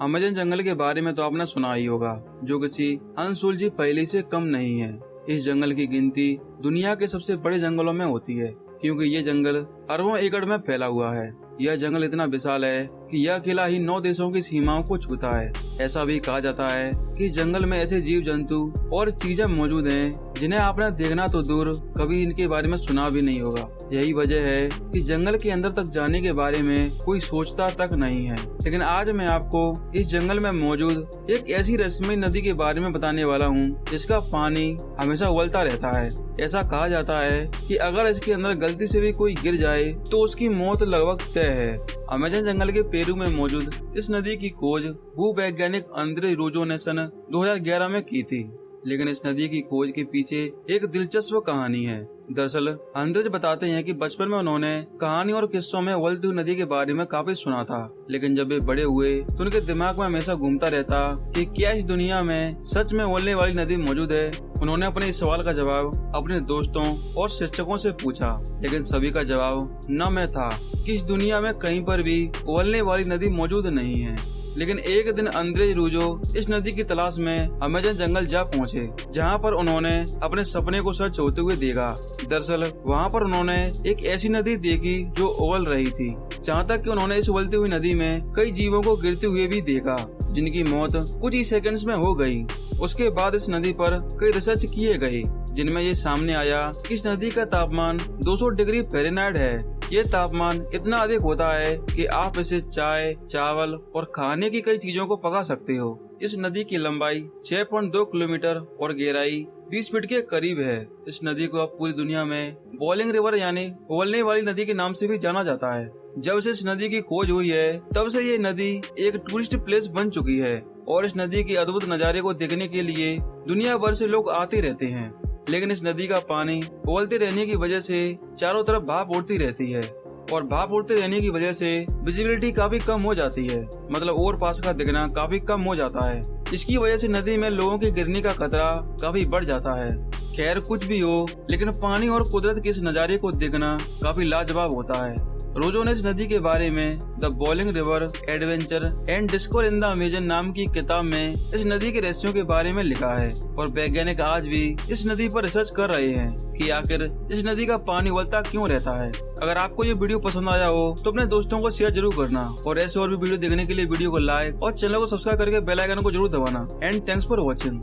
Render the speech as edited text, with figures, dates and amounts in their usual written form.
Amazon जंगल के बारे में तो आपने सुना ही होगा, जो किसी अनसुलझी पहेली से कम नहीं है। इस जंगल की गिनती दुनिया के सबसे बड़े जंगलों में होती है, क्योंकि ये जंगल अरबों एकड़ में फैला हुआ है। यह जंगल इतना विशाल है कि यह अकेला ही 9 देशों की सीमाओं को छूता है। ऐसा भी कहा जाता है कि जंगल में ऐसे जीव जंतु और चीजें मौजूद हैं जिन्हें आपने देखना तो दूर कभी इनके बारे में सुना भी नहीं होगा। यही वजह है कि जंगल के अंदर तक जाने के बारे में कोई सोचता तक नहीं है। लेकिन आज मैं आपको इस जंगल में मौजूद एक ऐसी रहस्यमयी नदी के बारे में बताने वाला हूँ जिसका पानी हमेशा उबलता रहता है। ऐसा कहा जाता है कि अगर इसके अंदर गलती से भी कोई गिर जाए तो उसकी मौत लगभग तय है। अमेज़न जंगल के पेरू में मौजूद इस नदी की खोज भूवैज्ञानिक अंद्रे रोजो ने सन 2011 में की थी। लेकिन इस नदी की खोज के पीछे एक दिलचस्प कहानी है। दरअसल अंद्रेज बताते हैं कि बचपन में उन्होंने कहानी और किस्सों में उबलती हुई नदी के बारे में काफी सुना था, लेकिन जब वे बड़े हुए तो उनके दिमाग में हमेशा घूमता रहता कि क्या इस दुनिया में सच में उबलने वाली नदी मौजूद है। उन्होंने अपने इस सवाल का जवाब अपने दोस्तों और शिक्षकों से पूछा, लेकिन सभी का जवाब न में था कि इस दुनिया में कहीं पर भी उबलने वाली नदी मौजूद नहीं है। लेकिन एक दिन अंद्रेज रूजो इस नदी की तलाश में अमेज़न जंगल जा पहुंचे, जहां पर उन्होंने अपने सपने को सच होते हुए देखा। दरअसल वहां पर उन्होंने एक ऐसी नदी देखी जो उबल रही थी। जहां तक कि उन्होंने इस उबलती हुई नदी में कई जीवों को गिरते हुए भी देखा, जिनकी मौत कुछ ही सेकंड्स में हो गई। उसके बाद इस नदी पर कई रिसर्च किए गए, जिनमें ये सामने आया कि इस नदी का तापमान 200 डिग्री फ़ारेनहाइट है। ये तापमान इतना अधिक होता है कि आप इसे चाय, चावल और खाने की कई चीजों को पका सकते हो। इस नदी की लंबाई 6.2 किलोमीटर और गहराई 20 फीट के करीब है। इस नदी को अब पूरी दुनिया में बॉइलिंग रिवर यानी उबलने वाली नदी के नाम से भी जाना जाता है। जब से इस नदी की खोज हुई है तब से ये नदी एक टूरिस्ट प्लेस बन चुकी है और इस नदी के अद्भुत नज़ारे को देखने के लिए दुनिया भर से लोग आते रहते हैं। लेकिन इस नदी का पानी उबलते रहने की वजह से चारों तरफ भाप उड़ती रहती है और भाप उड़ते रहने की वजह से विजिबिलिटी काफी कम हो जाती है, मतलब और पास का दिखना काफी कम हो जाता है। इसकी वजह से नदी में लोगों के गिरने का खतरा काफी बढ़ जाता है। खैर कुछ भी हो, लेकिन पानी और कुदरत के इस नज़ारे को देखना काफी लाजवाब होता है। रोजो ने इस नदी के बारे में the boiling river adventure and discover in the Amazon नाम की किताब में इस नदी के रहस्यों के बारे में लिखा है और वैज्ञानिक आज भी इस नदी पर रिसर्च कर रहे हैं कि आखिर इस नदी का पानी उबलता क्यों रहता है। अगर आपको ये वीडियो पसंद आया हो तो अपने दोस्तों को शेयर जरूर करना और ऐसे और भी वीडियो देखने के लिए वीडियो को लाइक और चैनल को सब्सक्राइब करके बेल आइकन को जरूर दबाना। And thanks for watching.